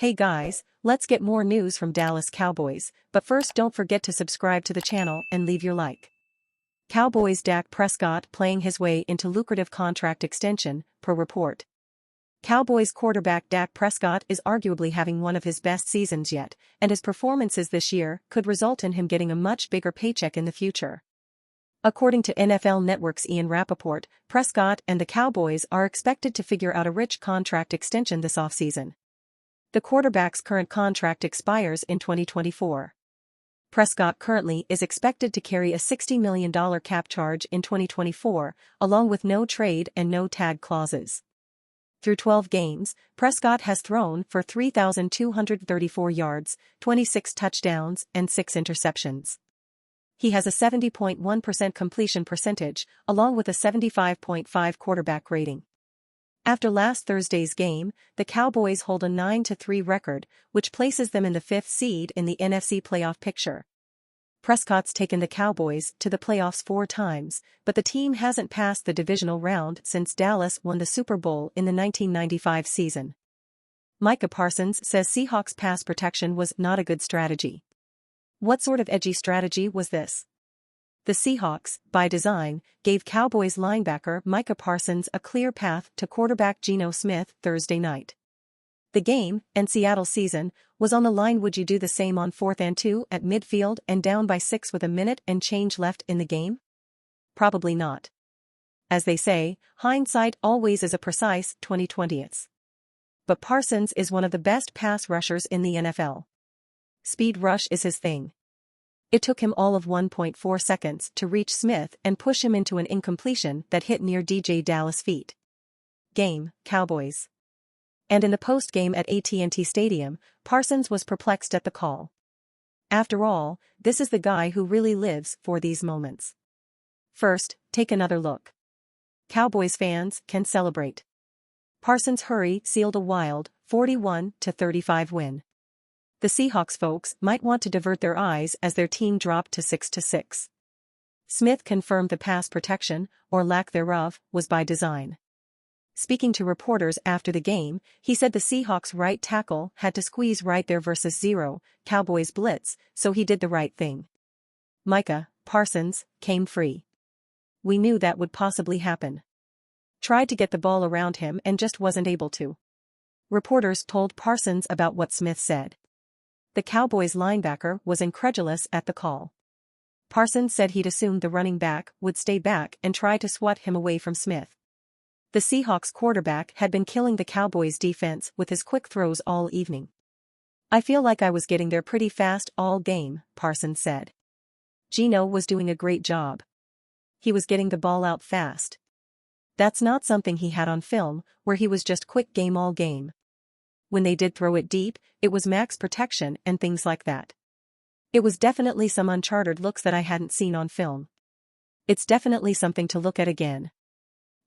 Hey guys, let's get more news from Dallas Cowboys, but first don't forget to subscribe to the channel and leave your like. Cowboys Dak Prescott playing his way into lucrative contract extension, per report. Cowboys quarterback Dak Prescott is arguably having one of his best seasons yet, and his performances this year could result in him getting a much bigger paycheck in the future. According to NFL Network's Ian Rappaport, Prescott and the Cowboys are expected to figure out a rich contract extension this offseason. The quarterback's current contract expires in 2024. Prescott currently is expected to carry a $60 million cap charge in 2024, along with no trade and no tag clauses. Through 12 games, Prescott has thrown for 3,234 yards, 26 touchdowns, and 6 interceptions. He has a 70.1% completion percentage, along with a 75.5 quarterback rating. After last Thursday's game, the Cowboys hold a 9-3 record, which places them in the 5th seed in the NFC playoff picture. Prescott's taken the Cowboys to the playoffs 4 times, but the team hasn't passed the divisional round since Dallas won the Super Bowl in the 1995 season. Micah Parsons says Seahawks pass protection was not a good strategy. What sort of edgy strategy was this? The Seahawks, by design, gave Cowboys linebacker Micah Parsons a clear path to quarterback Geno Smith Thursday night. The game, and Seattle's season, was on the line. Would you do the same on 4th and 2 at midfield and down by 6 with a minute and change left in the game? Probably not. As they say, hindsight always is a precise 20/20. But Parsons is one of the best pass rushers in the NFL. Speed rush is his thing. It took him all of 1.4 seconds to reach Smith and push him into an incompletion that hit near DJ Dallas' feet. Game, Cowboys. And in the post-game at AT&T Stadium, Parsons was perplexed at the call. After all, this is the guy who really lives for these moments. First, take another look. Cowboys fans can celebrate. Parsons' hurry sealed a wild 41-35 win. The Seahawks folks might want to divert their eyes as their team dropped to 6-6. Smith confirmed the pass protection, or lack thereof, was by design. Speaking to reporters after the game, he said the Seahawks right tackle had to squeeze right there versus 0, Cowboys blitz, so he did the right thing. Micah Parsons came free. We knew that would possibly happen. Tried to get the ball around him and just wasn't able to. Reporters told Parsons about what Smith said. The Cowboys linebacker was incredulous at the call. Parsons said he'd assumed the running back would stay back and try to swat him away from Smith. The Seahawks quarterback had been killing the Cowboys defense with his quick throws all evening. I feel like I was getting there pretty fast all game, Parsons said. Geno was doing a great job. He was getting the ball out fast. That's not something he had on film, where he was just quick game all game. When they did throw it deep, it was max protection and things like that. It was definitely some uncharted looks that I hadn't seen on film. It's definitely something to look at again.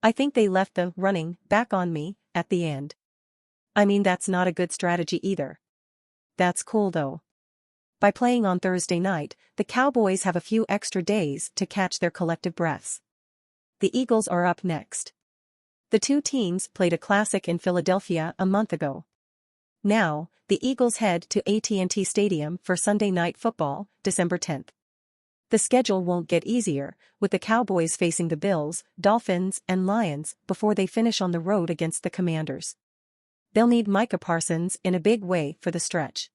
I think they left the running back on me at the end. I mean, that's not a good strategy either. That's cool though. By playing on Thursday night, the Cowboys have a few extra days to catch their collective breaths. The Eagles are up next. The two teams played a classic in Philadelphia a month ago. Now, the Eagles head to AT&T Stadium for Sunday Night Football, December 10th. The schedule won't get easier, with the Cowboys facing the Bills, Dolphins, and Lions before they finish on the road against the Commanders. They'll need Micah Parsons in a big way for the stretch.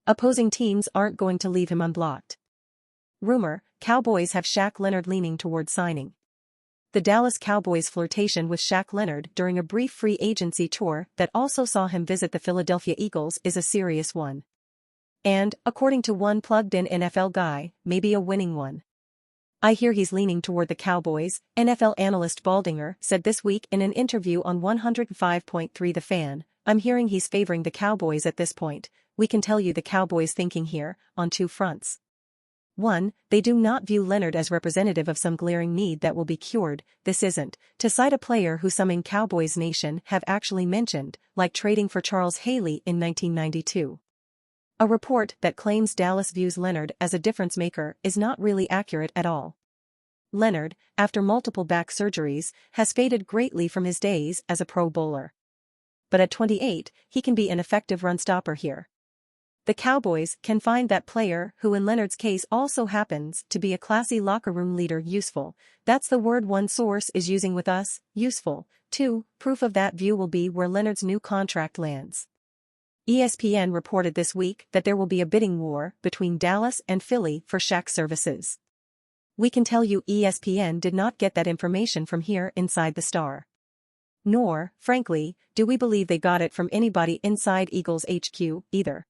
Opposing teams aren't going to leave him unblocked. Rumor, Cowboys have Shaq Leonard leaning toward signing. The Dallas Cowboys' flirtation with Shaq Leonard during a brief free agency tour that also saw him visit the Philadelphia Eagles is a serious one. And, according to one plugged-in NFL guy, maybe a winning one. I hear he's leaning toward the Cowboys, NFL analyst Baldinger said this week in an interview on 105.3 The Fan. I'm hearing he's favoring the Cowboys at this point. We can tell you the Cowboys' thinking here, on 2 fronts. 1, they do not view Leonard as representative of some glaring need that will be cured. This isn't, to cite a player who some in Cowboys Nation have actually mentioned, like trading for Charles Haley in 1992. A report that claims Dallas views Leonard as a difference maker is not really accurate at all. Leonard, after multiple back surgeries, has faded greatly from his days as a Pro Bowler. but at 28, he can be an effective run-stopper here. The Cowboys can find that player who in Leonard's case also happens to be a classy locker room leader useful. That's the word one source is using with us, useful. 2. Proof of that view will be where Leonard's new contract lands. ESPN reported this week that there will be a bidding war between Dallas and Philly for Shaq's services. We can tell you ESPN did not get that information from here inside the Star. Nor, frankly, do we believe they got it from anybody inside Eagles HQ, either.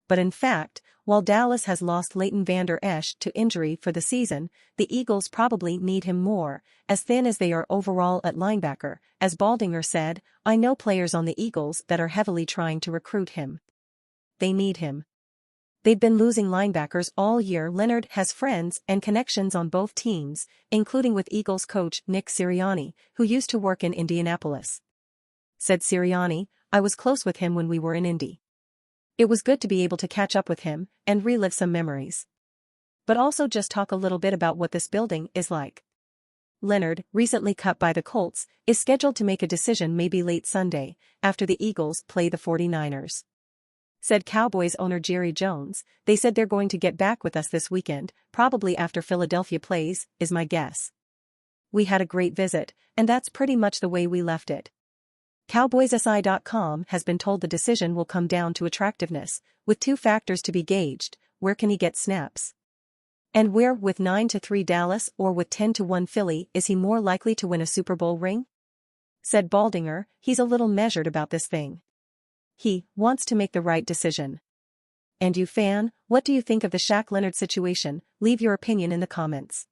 But in fact, while Dallas has lost Leighton Vander Esch to injury for the season, the Eagles probably need him more, as thin as they are overall at linebacker. As Baldinger said, I know players on the Eagles that are heavily trying to recruit him. They need him. They've been losing linebackers all year. Leonard has friends and connections on both teams, including with Eagles coach Nick Sirianni, who used to work in Indianapolis. Said Sirianni, I was close with him when we were in Indy. It was good to be able to catch up with him and relive some memories. But also just talk a little bit about what this building is like. Leonard, recently cut by the Colts, is scheduled to make a decision maybe late Sunday, after the Eagles play the 49ers. Said Cowboys owner Jerry Jones, they said they're going to get back with us this weekend, probably after Philadelphia plays, is my guess. We had a great visit, and that's pretty much the way we left it. CowboysSI.com has been told the decision will come down to attractiveness, with 2 factors to be gauged: where can he get snaps? And where, with 9-3 Dallas or with 10-1 Philly, is he more likely to win a Super Bowl ring? Said Baldinger, he's a little measured about this thing. He wants to make the right decision. And you fan, what do you think of the Shaq Leonard situation? Leave your opinion in the comments.